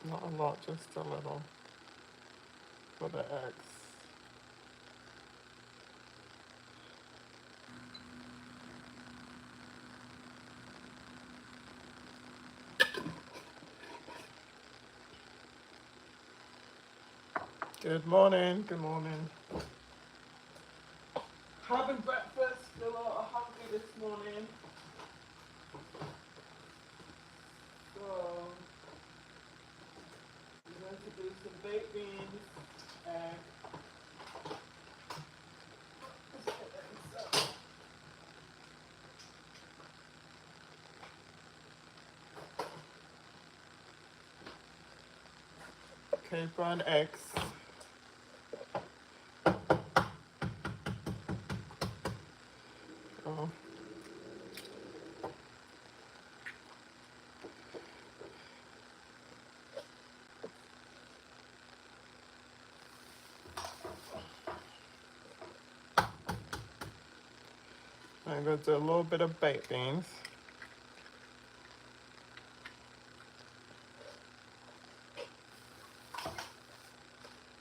Not a lot, just a little for the eggs. Good morning, good morning. Having breakfast, feel a little hungry this morning. So, we're going to do some baked beans, egg. Okay, brown eggs. Oh. I'm going to do a little bit of baked beans.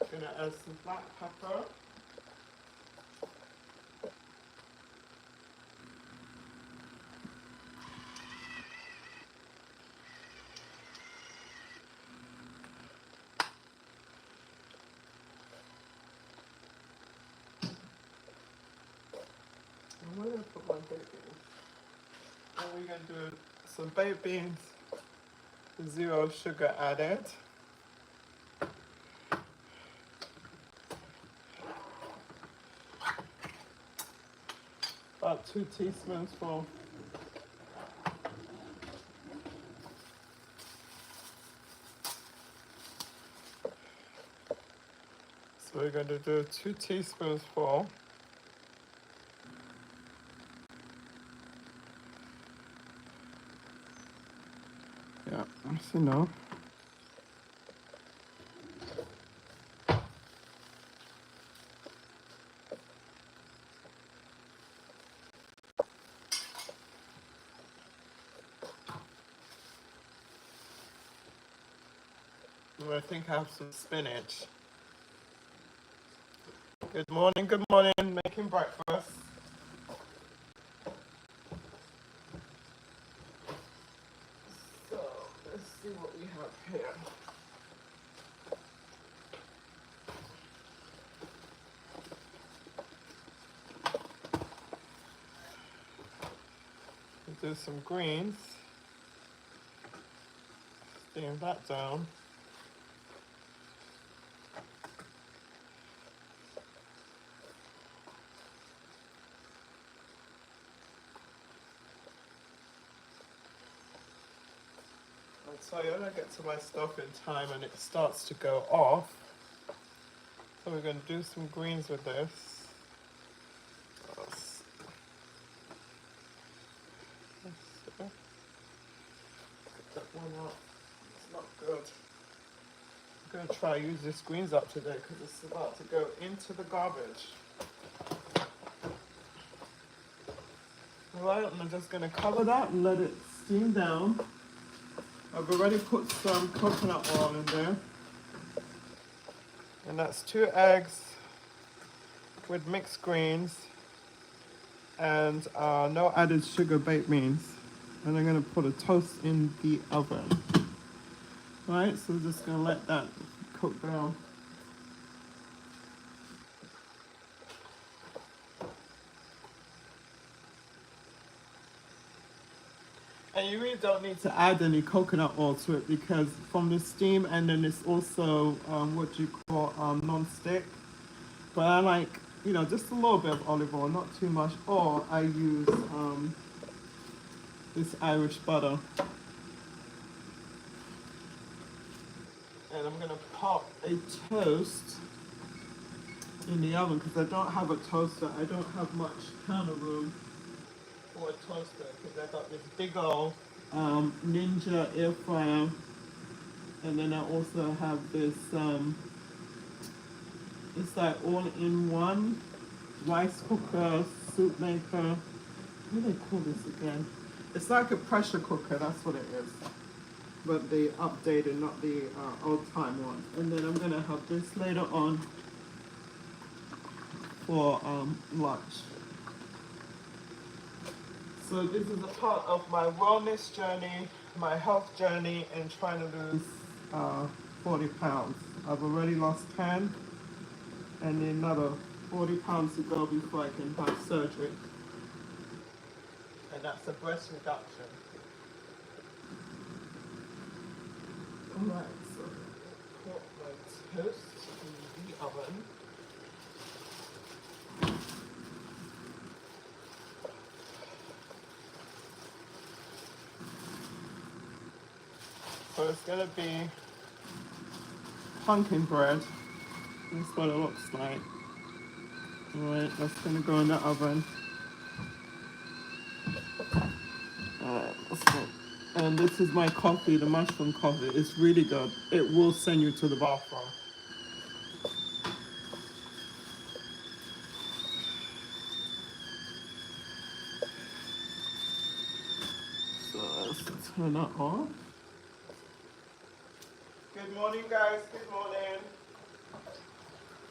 I'm going to add some black pepper. And where did I put my baked beans? And we're going to do some baked beans, 0 sugar added. About 2 teaspoonsful. So we're going to do 2 teaspoonsful. Yeah, that's enough. I think I have some spinach. Good morning, making breakfast. So, let's see what we have here. We'll do some greens. Steam that down. So I only get to my stuff in time and it starts to go off. So we're going to do some greens with this. Get that one out. It's not good. I'm going to try use this greens up today because it's about to go into the garbage. Alright, I'm just going to cover that and let it steam down. I've already put some coconut oil in there. And that's 2 eggs with mixed greens and no added sugar baked beans. And I'm going to put a toast in the oven. Right, so we're just going to let that cook down. And you really don't need to add any coconut oil to it because from the steam, and then it's also what you call non-stick. But I like, you know, just a little bit of olive oil, not too much. Or I use this Irish butter. And I'm going to pop a toast in the oven because I don't have a toaster. I don't have much counter room for a toaster because I got this big old Ninja air fryer, and then I also have this it's like all-in-one rice cooker, soup maker. What do they call this again? It's like a pressure cooker, that's what it is. but the updated, not the old time one. And then I'm gonna have this later on for lunch. So this is a part of my wellness journey, my health journey, and trying to lose 40 pounds. I've already lost 10, and another 40 pounds to go before I can have surgery. And that's a breast reduction. Alright, so put my toast in the oven. So it's gonna be pumpkin bread. That's what it looks like. Alright, that's gonna go in the oven. Alright, let's go. And this is my coffee, the mushroom coffee. It's really good. It will send you to the bathroom. So let's turn that off. Good morning, guys. Good morning.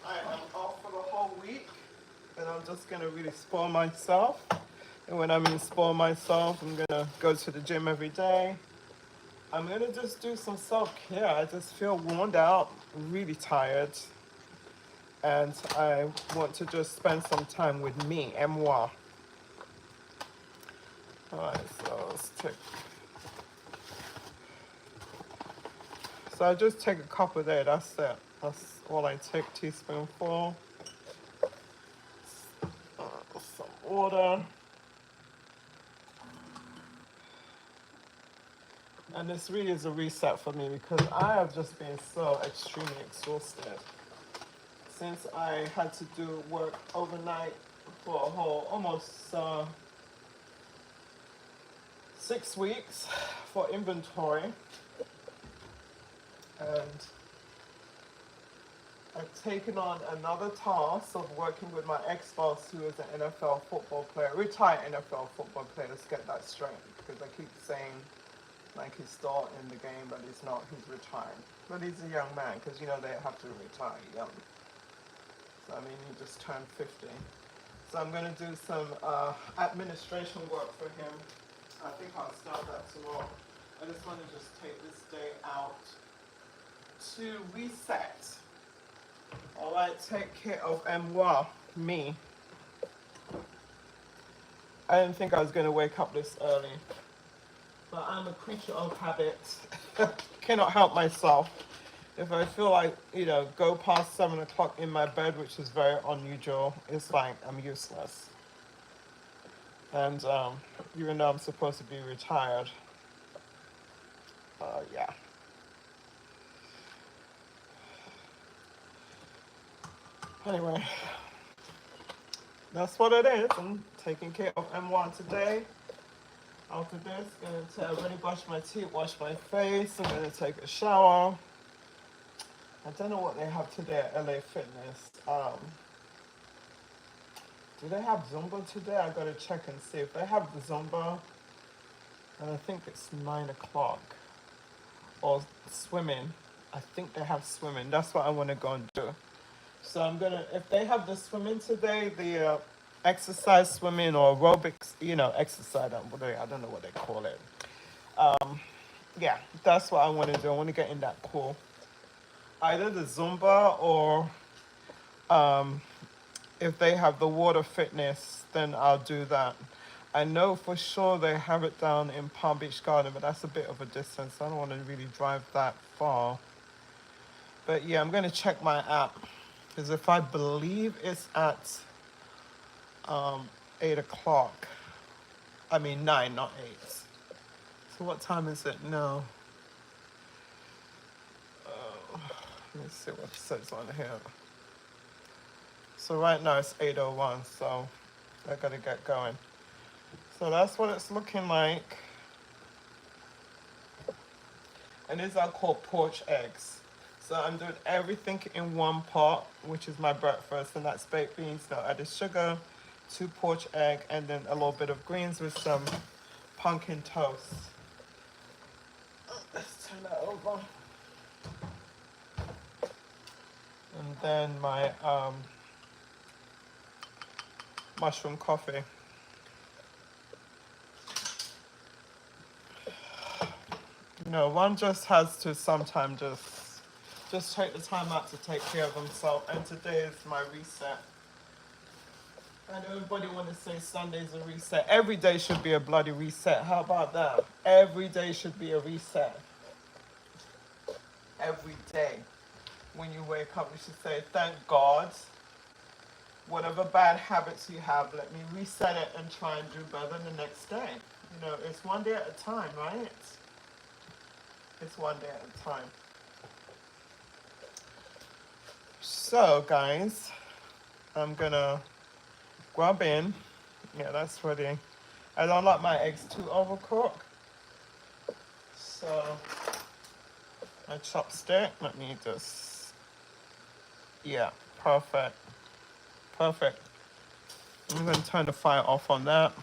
I am off for the whole week, and I'm just gonna really spoil myself. And when I mean spoil myself, I'm gonna go to the gym every day. I'm gonna just do some self-care. I just feel worn out, really tired, and I want to just spend some time with me and moi. Alright, so let's take. So I just take a cup of that. That's it. That's all I take. Teaspoonful. Some water. And this really is a reset for me because I have just been so extremely exhausted since I had to do work overnight for a whole almost 6 weeks for inventory. And I've taken on another task of working with my ex-boss, who is an NFL football player, retired NFL football player. Let's get that straight, because I keep saying like he's still in the game, but he's not. He's retired. But he's a young man, because you know they have to retire young. So I mean, he just turned 50. So I'm going to do some administration work for him. I think I'll start that tomorrow. I just want to just take this day out to reset. Alright, take care of moi, me. I didn't think I was going to wake up this early. But I'm a creature of habit. Cannot help myself. If I feel like, go past 7 o'clock in my bed, which is very unusual, it's like I'm useless. And even though I'm supposed to be retired, yeah. Anyway, that's what it is. I'm taking care of M1 today. After this, I already brushed my teeth, washed my face. I'm gonna take a shower. I don't know what they have today at LA Fitness. Do they have Zumba today? I gotta check and see. If they have the Zumba, and I think it's 9 o'clock. Or swimming. I think they have swimming. That's what I want to go and do. So I'm gonna, if they have the swimming today, the exercise swimming or aerobics, exercise, I don't know what they call it. Yeah, that's what I want to do. I want to get in that pool. Either the Zumba or if they have the water fitness, then I'll do that. I know for sure they have it down in Palm Beach Garden, but that's a bit of a distance. I don't want to really drive that far. But yeah, I'm going to check my app. Because if I believe it's at 8 o'clock. I mean 9, not 8. So what time is it now? Let me see what it says on here. So right now it's 8:01, so I gotta get going. So that's what it's looking like. And these are called poached eggs. So I'm doing everything in one pot, which is my breakfast, and that's baked beans, no added sugar, 2 poached egg, and then a little bit of greens with some pumpkin toast. Let's turn that over. And then my mushroom coffee. You know, one just has to sometimes just take the time out to take care of themselves. And today is my reset. I know everybody want to say Sunday's a reset. Every day should be a bloody reset. How about that? Every day should be a reset. Every day. When you wake up, you should say, thank God. Whatever bad habits you have, let me reset it and try and do better the next day. You know, it's one day at a time, right? It's one day at a time. So, guys, I'm gonna grab in. Yeah, that's ready. I don't like my eggs too overcooked. So, my chopstick, let me just, yeah, perfect. Perfect. I'm gonna turn the fire off on that.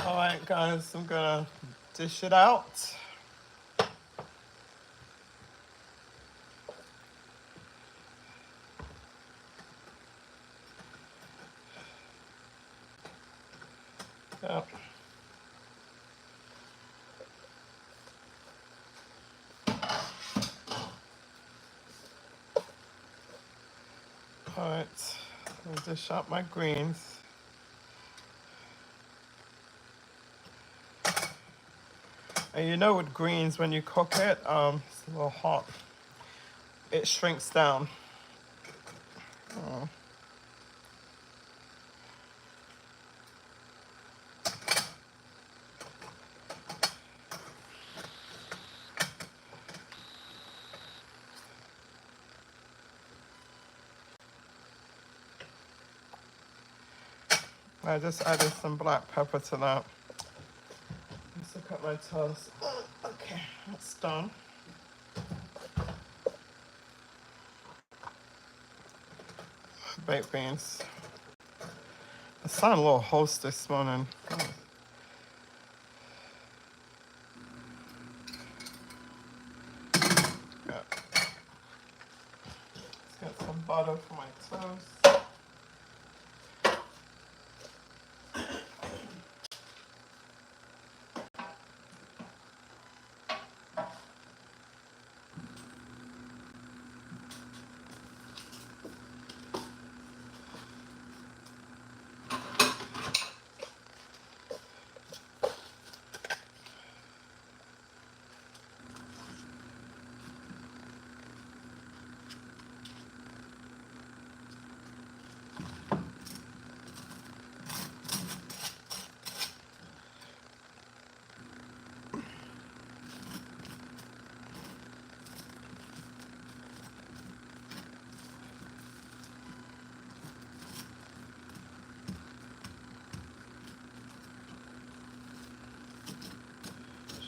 All right, guys, I'm gonna dish it out. Yep. All right, I'll dish out my greens. And you know with greens, when you cook it, it's a little hot. It shrinks down. Oh. I just added some black pepper to that. Let's look at my toast. Okay, that's done. Baked beans. I sound a little hoarse this morning. Yeah. Let's get some butter for my toast.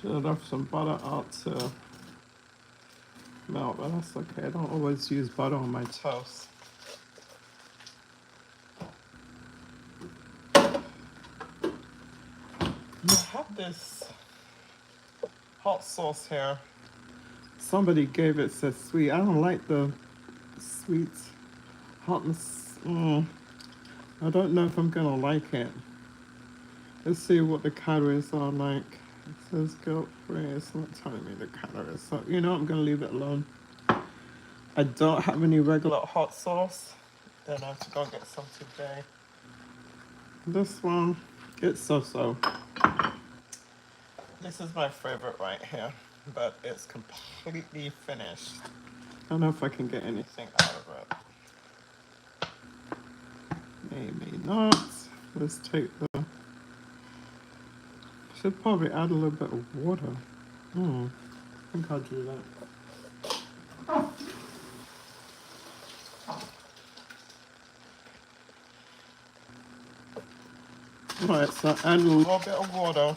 Should have left some butter out to melt, but that's okay. I don't always use butter on my toast. I have this hot sauce here. Somebody gave it, says sweet. I don't like the sweet hotness. I don't know if I'm gonna like it. Let's see what the calories are like. It says guilt free. It's not telling me the calories. So you know I'm gonna leave it alone. I don't have any regular hot sauce. Then I have to go get some today. This one, it's so-so. This is my favorite right here, but it's completely finished. I don't know if I can get anything out of it. Maybe not. Let's take the... Should probably add a little bit of water. I think I'll do that. Alright, so add a little bit of water.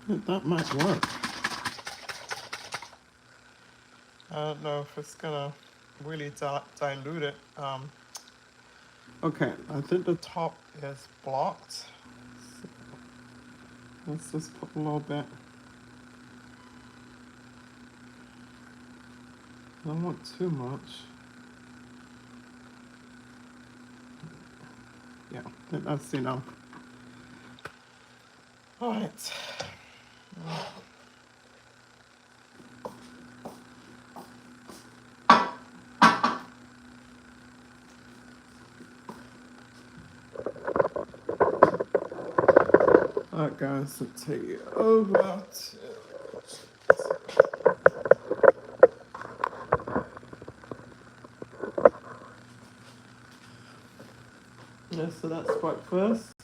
That might work. I don't know if it's gonna really dilute it. Okay, I think the top is blocked. So let's just put a little bit. I don't want too much. Yeah, I think that's enough. All right. Alright guys, so take it over to... Yeah, so that's breakfast.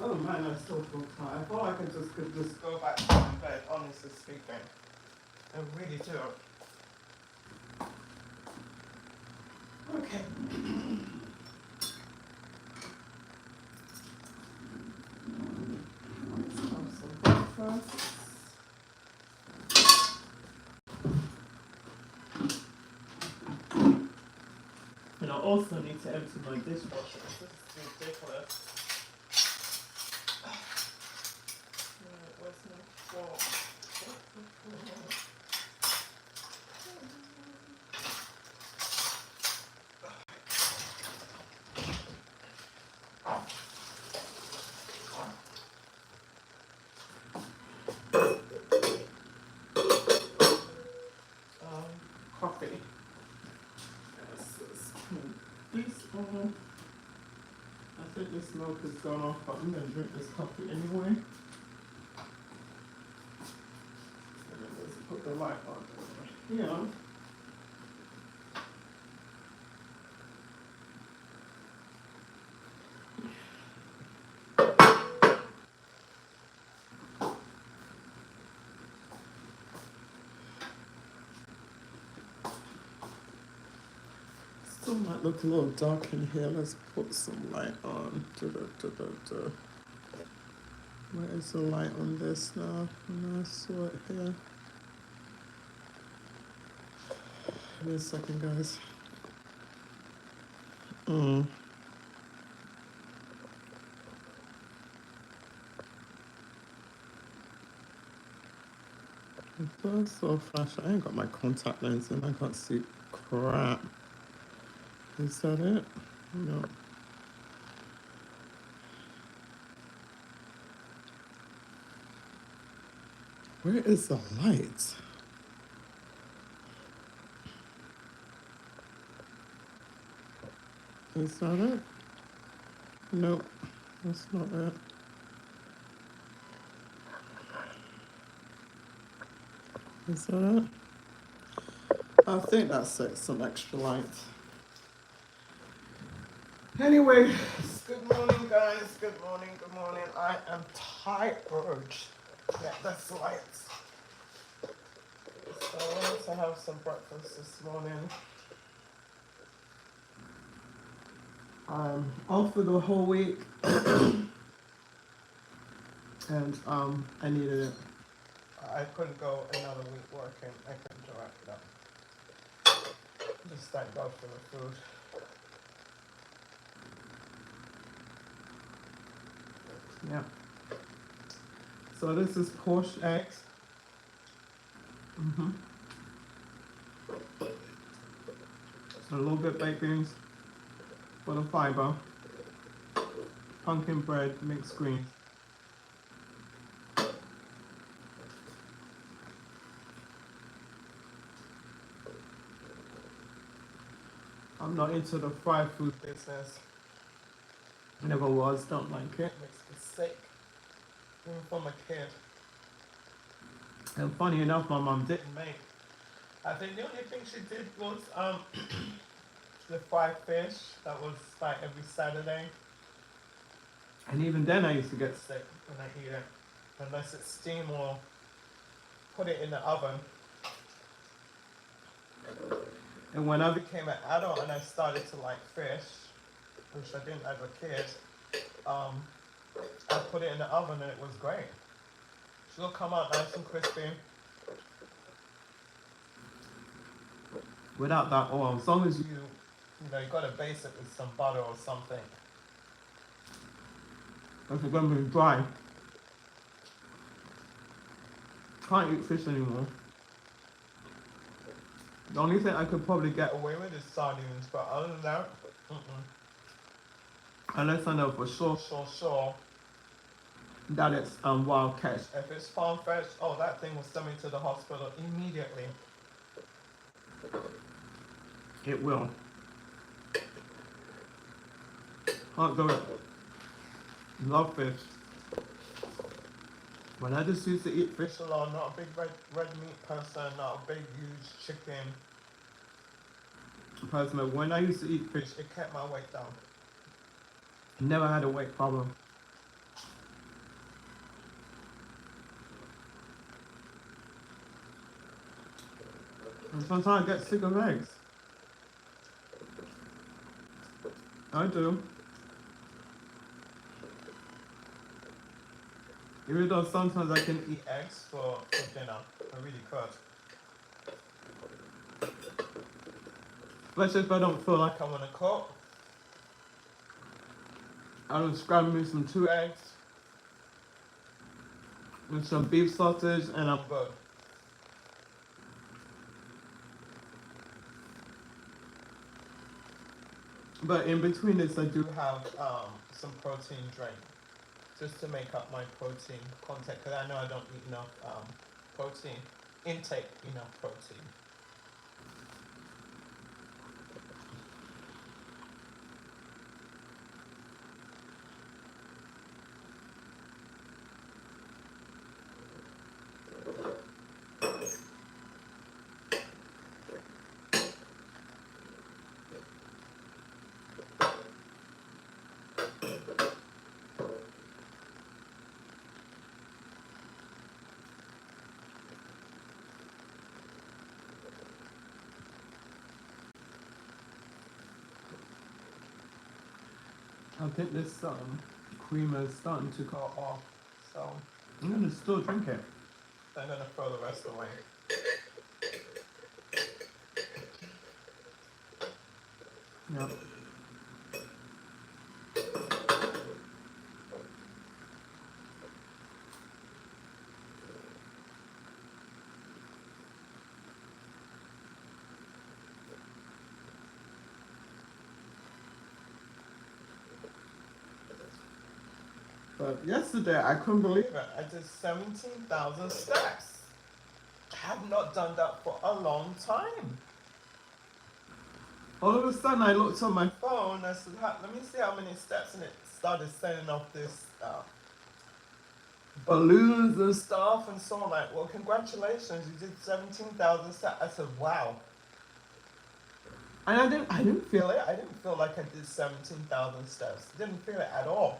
Oh man, I still feel tired. I thought I could just go back to bed, honestly speaking. I really do. Okay. Let's have some breakfast. And I also need to empty my dishwasher. This is ridiculous. Where's my fork? Coffee. Teaspoon. I think this milk has gone off, but I'm going to drink this coffee anyway. And then let's put the light on here. Still might look a little dark in here. Let's put some light on. Where is the light on this now? No, I saw it here. Give me a second, guys. That's so flash. I ain't got my contact lens and I can't see crap. Is that it? No. Where is the light? Is that it? Nope, that's not it. Is that it? I think that's it, some extra light. Anyway, good morning guys, good morning. I am tired. Yeah, that's light. So I wanted to have some breakfast this morning. I'm off for the whole week. And I needed it. I couldn't go another week working. I couldn't do it. No. Just thank God for the food. Yeah. So this is poached eggs. A little bit baked beans for the fiber. Pumpkin bread, mixed greens. I'm not into the fried food business. Never was, don't like it. Makes me sick. Even from a kid. And funny enough, my mom didn't make. I think the only thing she did was the fried fish. That was like every Saturday. And even then I used to get sick when I eat it. Unless it's steam or put it in the oven. And when I became an adult and I started to like fish, which I didn't as a kid, I put it in the oven and it was great. She'll come out nice and crispy without that oil. As long as you gotta base it with some butter or something. If it's gonna be dry, can't eat fish anymore. The only thing I could probably get away with is sardines, but other than that, unless I know for sure that it's wild catch. If it's farm fresh, oh, that thing will send me to the hospital immediately. It will. Can't do it. Love fish. When I just used to eat fish alone, not a big red meat person, not a big huge chicken person, but when I used to eat fish, it kept my weight down. Never had a weight problem. And sometimes I get sick of eggs. I do. Even though sometimes I can eat eggs for dinner. I really could. Especially if I don't feel like I want to cook. I'll just grab me some 2 eggs with some beef sausage and I'm good. But in between this, I do have some protein drink, just to make up my protein content, because I know I don't eat enough protein, enough protein. I think this creamer is starting to go off, so I'm gonna still drink it. I'm gonna throw the rest away. Yep. But yesterday, I couldn't believe it. I did 17,000 steps. I have not done that for a long time. All of a sudden, I looked on my phone. I said, let me see how many steps, and it started sending off this balloons and stuff. And so I'm like, well, congratulations, you did 17,000 steps. I said, wow. And I didn't feel it. I didn't feel like I did 17,000 steps. Didn't feel it at all.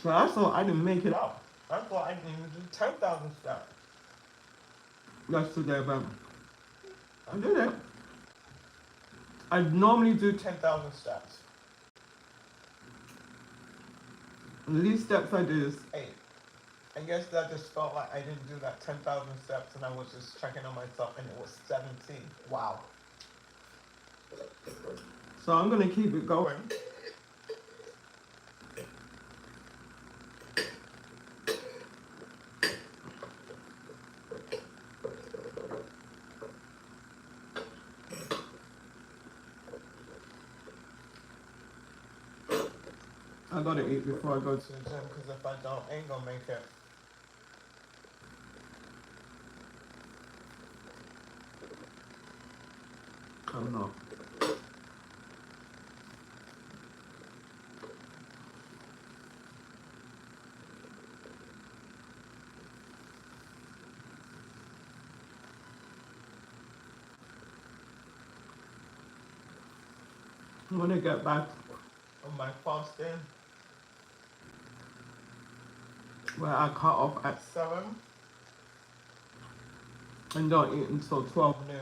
So I thought I didn't make it up. I thought I didn't even do 10,000 steps yesterday, but I did it. I normally do 10,000 steps. The least steps I did is 8. I guess that just felt like I didn't do that 10,000 steps and I was just checking on myself and it was 17. Wow. So I'm going to keep it going. I gotta eat before I go to the gym because if I don't, I ain't gonna make it. I'm not. I'm gonna get back on my fasting where I cut off at 7 and don't eat until 12 noon.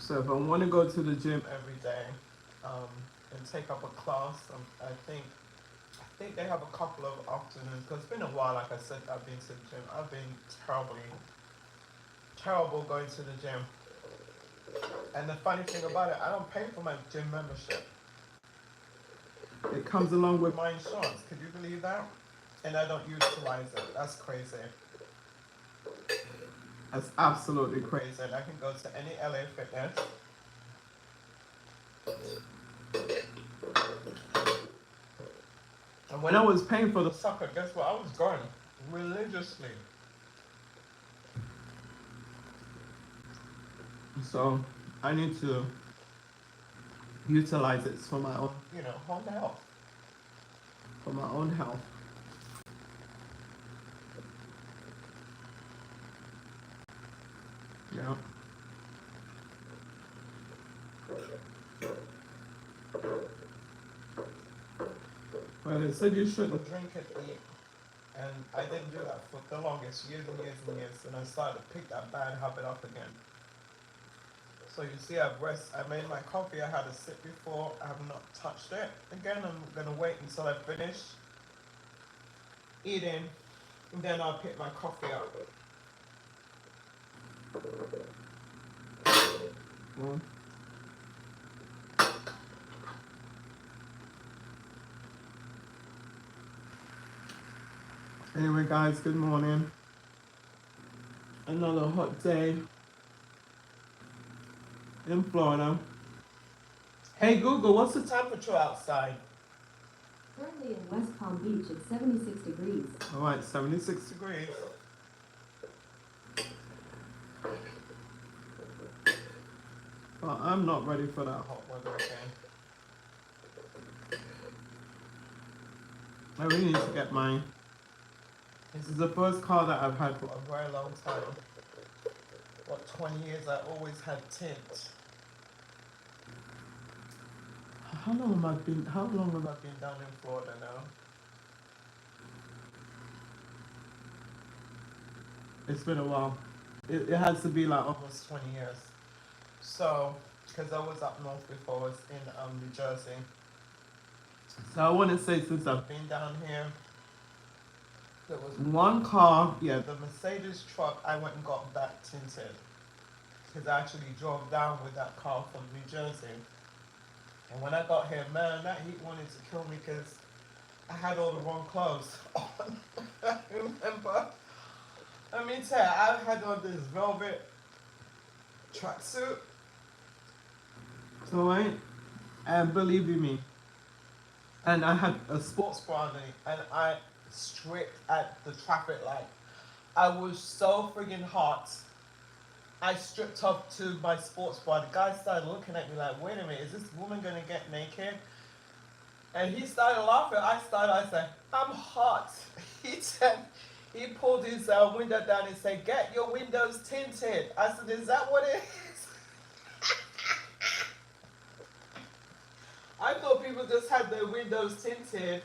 So if I want to go to the gym every day and take up a class, I think they have a couple of afternoons, because it's been a while, like I said, I've been to the gym. I've been terrible going to the gym. And the funny thing about it, I don't pay for my gym membership. It comes along with my insurance. Could you believe that? And I don't utilize it. That's crazy. That's absolutely crazy. And I can go to any LA Fitness. And when I was paying for the soccer, guess what? I was going religiously. So I need to utilize it for my own, home health. For my own health. Yeah. Well, they said you shouldn't drink and eat. And I didn't do that for the longest, years and years and years. And I started to pick that bad habit up again. So you see, I made my coffee. I had a sip before. I have not touched it. Again, I'm going to wait until I finish eating. And then I'll pick my coffee up. Mm. Anyway, guys, good morning. Another hot day in Florida. Hey Google, what's the temperature outside? Currently in West Palm Beach, it's 76 degrees. All right, 76 degrees. Well, I'm not ready for that hot weather again. I really need to get mine. This is the first car that I've had for a very long time. What, 20 years? I always had tint. How long have I been down in Florida now? It's been a while. It has to be like almost 20 years. So, because I was up north before, I was in New Jersey. So I want to say, since I've been down here, there was one car, the Mercedes truck, I went and got that tinted. Because I actually drove down with that car from New Jersey. And when I got here, man, that heat wanted to kill me because I had all the wrong clothes on. I remember. I mean, I had on this velvet tracksuit. So and believe you me, and I had a sports bra underneath, and I stripped at the traffic light. I was so friggin' hot. I stripped off to my sports bra. The guy started looking at me like, wait a minute, is this woman gonna get naked? And he started laughing. I said, I'm hot. He pulled his window down and said, get your windows tinted. I said, is that what it is? I thought people just had their windows tinted.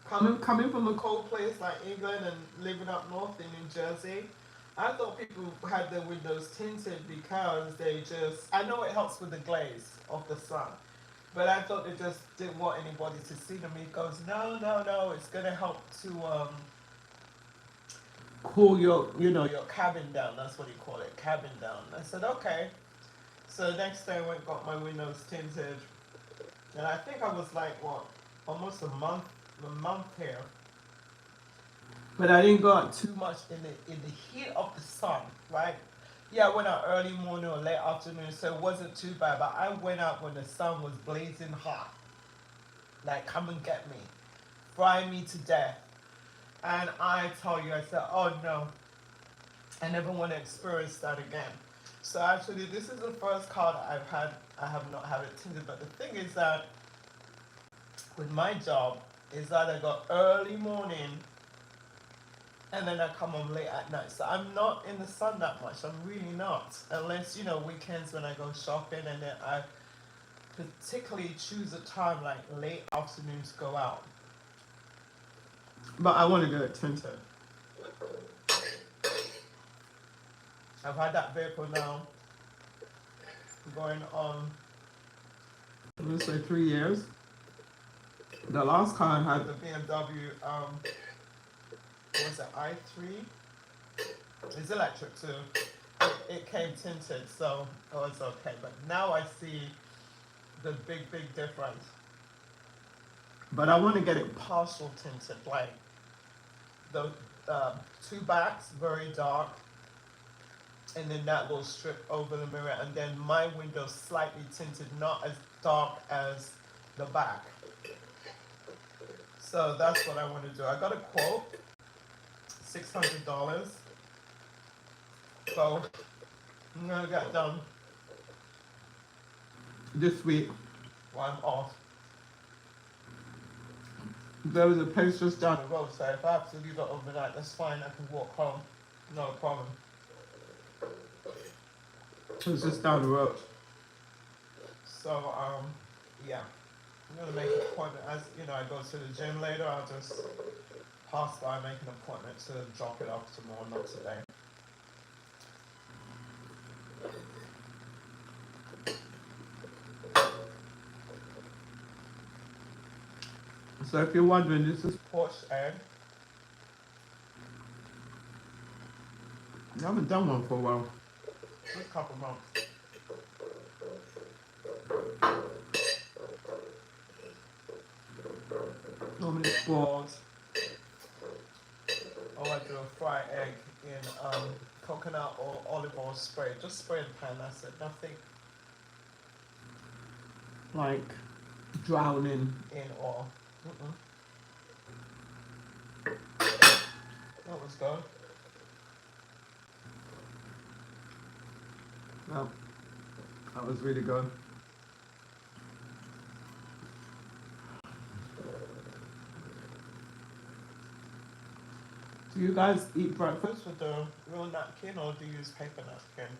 Coming from a cold place like England and living up north in New Jersey, I thought people had their windows tinted because I know it helps with the glaze of the sun, but I thought they just didn't want anybody to see them. He goes, no, it's going to help to cool your cabin down. That's what he called it, cabin down. I said, okay. So the next day I went and got my windows tinted, and I think I was like, almost a month here. But I didn't go out too much in the heat of the sun, right? Yeah, I went out early morning or late afternoon, so it wasn't too bad. But I went out when the sun was blazing hot. Like, come and get me. Fry me to death. And I told you, I said, oh no. I never want to experience that again. So actually, this is the first car that I've had. I have not had it tinted. But the thing is that with my job, is that I got early morning and then I come home late at night. So I'm not in the sun that much. I'm really not. Unless, weekends when I go shopping, and then I particularly choose a time like late afternoon to go out. But I want to get it tinted. I've had that vehicle now going on, I'm gonna say 3 years. The last car I had, the BMW, was it i3? It's electric too. It came tinted, so it was okay. But now I see the big difference. But I want to get it partial tinted, like the two backs very dark, and then that little strip over the mirror, and then my window slightly tinted, not as dark as the back. So that's what I want to do. I got a quote, $600. So I'm gonna get done this week while I'm off. There was a place just down the road, so if I have to leave it overnight, that's fine. I can walk home, no problem. It's just down the road. So yeah, I'm gonna make an appointment. As you know, I go to the gym later. I'll just pass by, make an appointment to drop it off tomorrow, not today. So if you're wondering, this is poached egg. I haven't done one for a while. Just a couple months. Normally it's boiled. Oh, I do a fried egg in coconut or olive oil spray. Just spray the pan, that's it. Nothing like drowning in oil. That was good. No, that was really good. Do you guys eat breakfast with a real napkin or do you use paper napkin?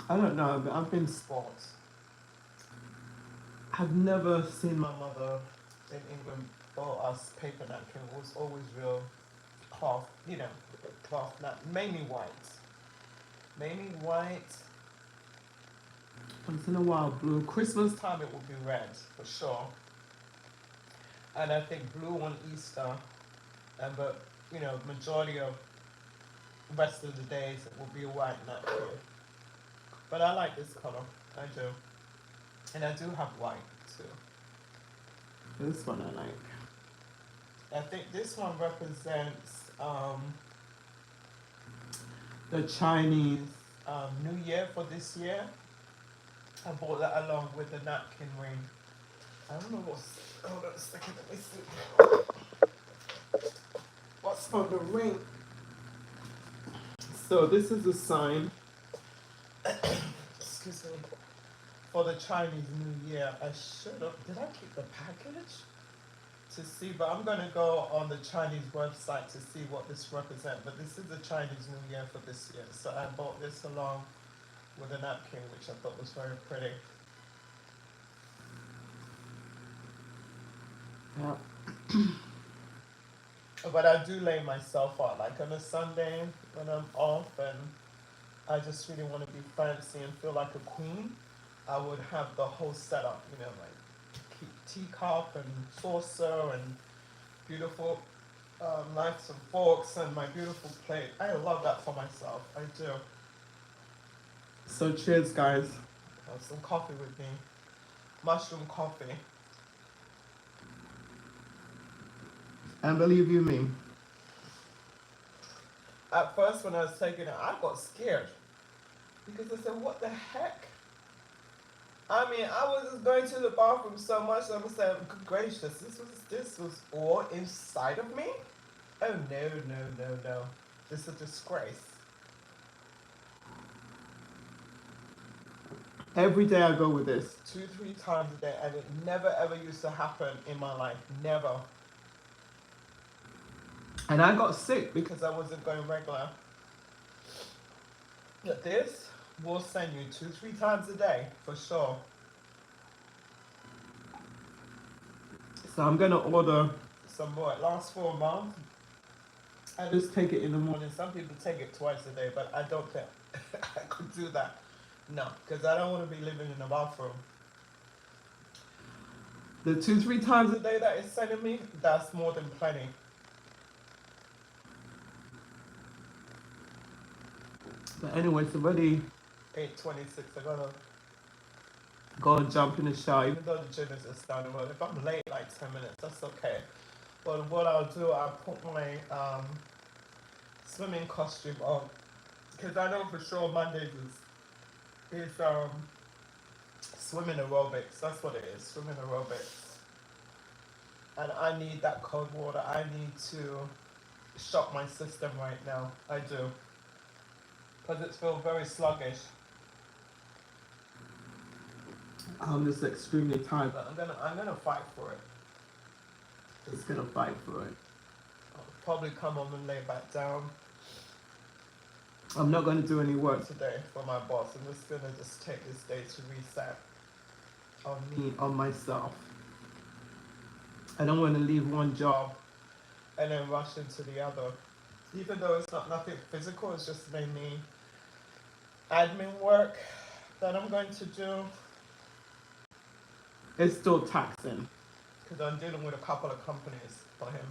I don't know, but I've been sports. I've never seen my mother in England bought us paper napkin. It was always real cloth, you know, cloth napkin, mainly white. Mainly white. Once in a while blue. Christmas time it will be red for sure. And I think blue on Easter. But you know, majority of the rest of the days it will be a white napkin. But I like this color, I do. And I do have white too. This one I like. I think this one represents the Chinese New Year for this year. I bought that along with the napkin ring. I don't know what's, hold on a second, let me see. What's on the ring? So this is a sign, excuse me, for the Chinese New Year. I should have, did I keep the package? To see, but I'm gonna go on the Chinese website to see what this represents. But this is the Chinese New Year for this year. So I bought this along with a napkin, which I thought was very pretty. Yeah. But I do lay myself out, like on a Sunday when I'm off and I just really want to be fancy and feel like a queen. I would have the whole setup, you know, like teacup and saucer and beautiful knives and forks and my beautiful plate. I love that for myself. I do. So cheers, guys. Have some coffee with me. Mushroom coffee. And believe you me, at first when I was taking it, I got scared because I said, "What the heck?" I mean, I was just going to the bathroom so much that I was saying, "Good gracious, this was all inside of me? Oh no. This is a disgrace." Every day I go with this, 2-3 times a day, and it never ever used to happen in my life. Never. And I got sick because I wasn't going regular. But this will send you 2-3 times a day for sure. So I'm gonna order some more. It lasts for a month. I just take it in the morning. Some people take it twice a day, but I don't think I could do that. No, because I don't want to be living in the bathroom. The 2-3 times a day that it's sending me, that's more than plenty. But anyway, it's already 8:26. I gotta go and jump in the shower, even though the gym is just down the road. If I'm late like 10 minutes, that's okay. But what I'll do, I'll put my swimming costume on. Because I know for sure Mondays is swimming aerobics. That's what it is, swimming aerobics. And I need that cold water. I need to shock my system right now. I do. Because it feels very sluggish. I'm just extremely tired, but I'm gonna fight for it. Just gonna fight for it. I'll probably come home and lay back down. I'm not gonna do any work today for my boss. I'm just gonna take this day to reset on me, on myself. I don't want to leave one job and then rush into the other. Even though it's not nothing physical, it's just mainly admin work that I'm going to do. It's still taxing because I'm dealing with a couple of companies for him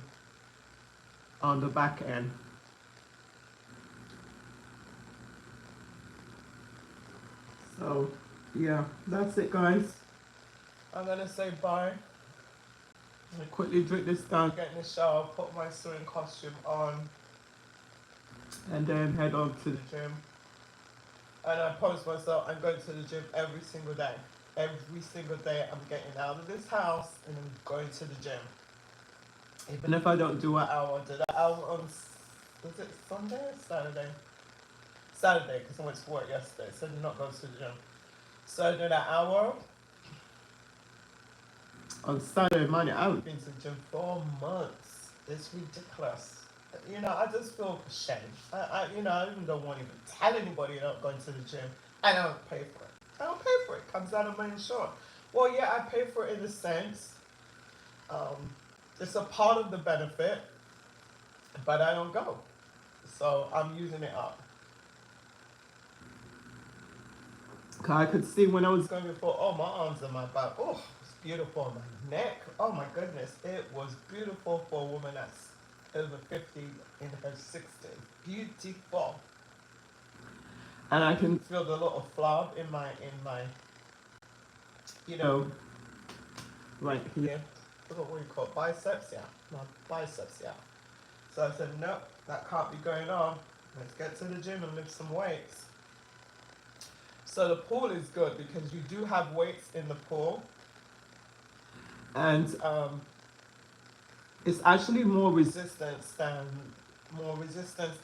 on the back end. So yeah, that's it, guys. I'm gonna say bye. I'm gonna quickly drink this down, get in the shower, put my swimming costume on, and then head on to the gym. And I promise myself I'm going to the gym every single day. Every single day I'm getting out of this house and I'm going to the gym. Even if I don't do an hour, I did an hour on, was it Sunday or Saturday? Saturday, because I went to work yesterday, so I did not go to the gym. So I did an hour on Saturday morning. I haven't been to the gym for months. It's ridiculous. You know, I just feel ashamed. I even don't want to even tell anybody that I'm going to the gym. I don't pay for it. I don't pay for it. It comes out of my insurance. Well, yeah, I pay for it in a sense. It's a part of the benefit, but I don't go. So I'm using it up. I could see when I was going before, oh, my arms and my back, oh, it's beautiful. My neck, oh my goodness, it was beautiful for a woman that's over 50 in her 60s. Beautiful. And I can feel the little flab in my, right here. I forgot what you call it, biceps, yeah. My biceps, yeah. So I said, nope, that can't be going on. Let's get to the gym and lift some weights. So the pool is good because you do have weights in the pool. And it's actually more resistance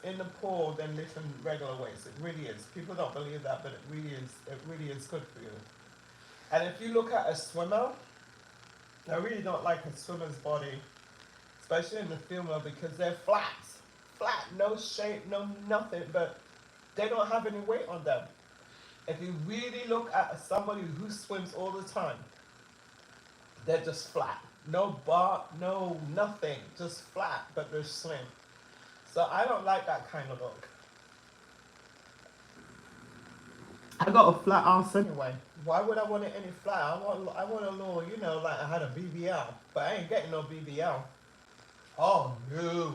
in the pool than lifting regular weights. It really is. People don't believe that, but it really is good for you. And if you look at a swimmer, I really don't like a swimmer's body, especially in the female, because they're flat, no shape, no nothing, but they don't have any weight on them. If you really look at somebody who swims all the time, they're just flat. No bar, no nothing, just flat, but they're slim. So I don't like that kind of look. I got a flat ass anyway. Why would I want it any flat? I want a little, like I had a BBL, but I ain't getting no BBL. Oh no.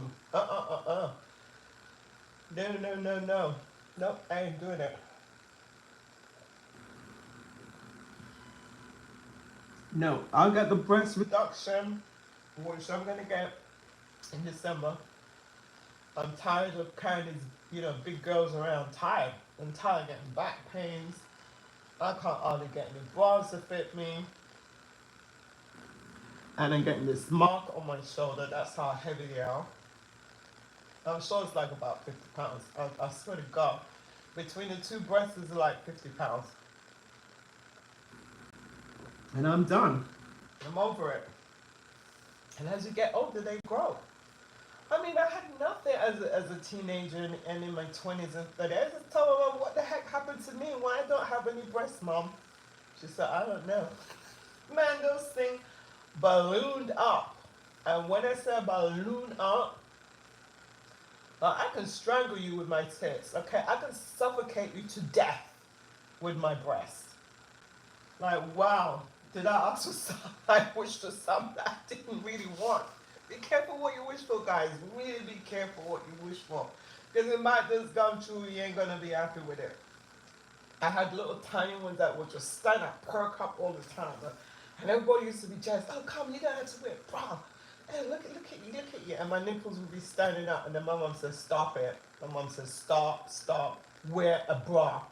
No. Nope, I ain't doing it. No, I'll get the breast reduction, which I'm gonna get in December. I'm tired of carrying these, big girls around. Tired. I'm tired of getting back pains. I can't hardly get any bras to fit me. And I'm getting this mark on my shoulder. That's how heavy they are. I'm sure it's like about 50 pounds. I swear to God. Between the two breasts is like 50 pounds. And I'm done. I'm over it. And as you get older, they grow. I mean, I had nothing as a teenager and in my 20s and 30s. I just told her, what the heck happened to me? Why I don't have any breasts, Mom? She said, I don't know. Man, those things ballooned up. And when I say balloon up, I can strangle you with my tits, okay? I can suffocate you to death with my breasts. Like, wow, did I ask for something? I wish for something I didn't really want. Be careful what you wish for, guys. Really be careful what you wish for. Because it might just come true, you ain't gonna be happy with it. I had little tiny ones that would just stand up, perk up all the time. And everybody used to be jealous. Oh, come, you don't have to wear a bra. Hey, look at you, look at you. And my nipples would be standing up. And then my mom says, stop it. My mom says, stop. Wear a bra.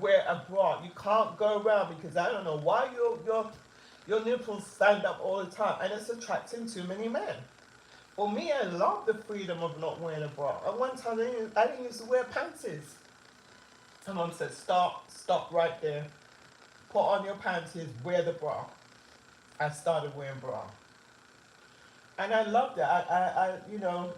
Wear a bra. You can't go around because I don't know why your nipples stand up all the time. And it's attracting too many men. For me, I love the freedom of not wearing a bra. At one time, I didn't used to wear panties. And mom said, stop right there. Put on your panties, wear the bra. I started wearing bra. And I loved it. I you know,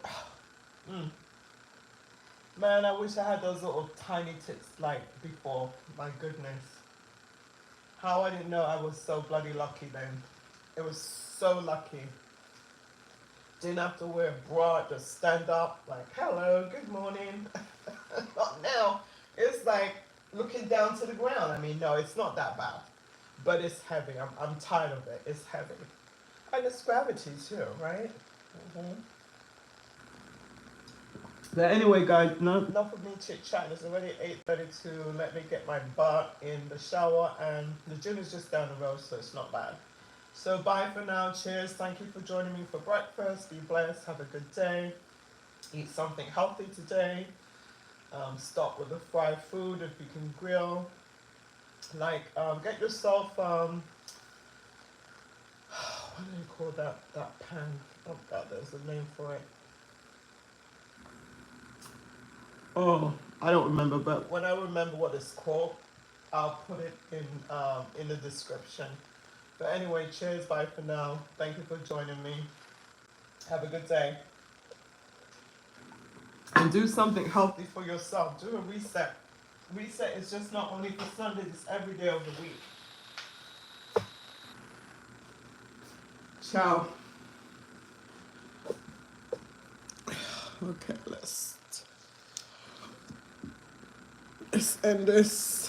man, I wish I had those little tiny tits like before. My goodness. How I didn't know I was so bloody lucky then. It was so lucky. Didn't have to wear a bra, just stand up, like, hello, good morning. Not now. It's like looking down to the ground. I mean, no, it's not that bad. But it's heavy. I'm tired of it. It's heavy. And it's gravity too, right? But anyway, guys, enough of me chit-chatting. It's already 8:32. Let me get my butt in the shower. And the gym is just down the road, so it's not bad. So bye for now. Cheers. Thank you for joining me for breakfast. Be blessed. Have a good day. Eat something healthy today. Stop with the fried food if you can grill. Like, get yourself, what do you call that pan? Oh God, there's a name for it. Oh, I don't remember, but when I remember what it's called, I'll put it in the description. But anyway, cheers, bye for now. Thank you for joining me. Have a good day. And do something healthy for yourself. Do a reset. Reset is just not only for Sunday, it's every day of the week. Ciao. Okay, let's end this.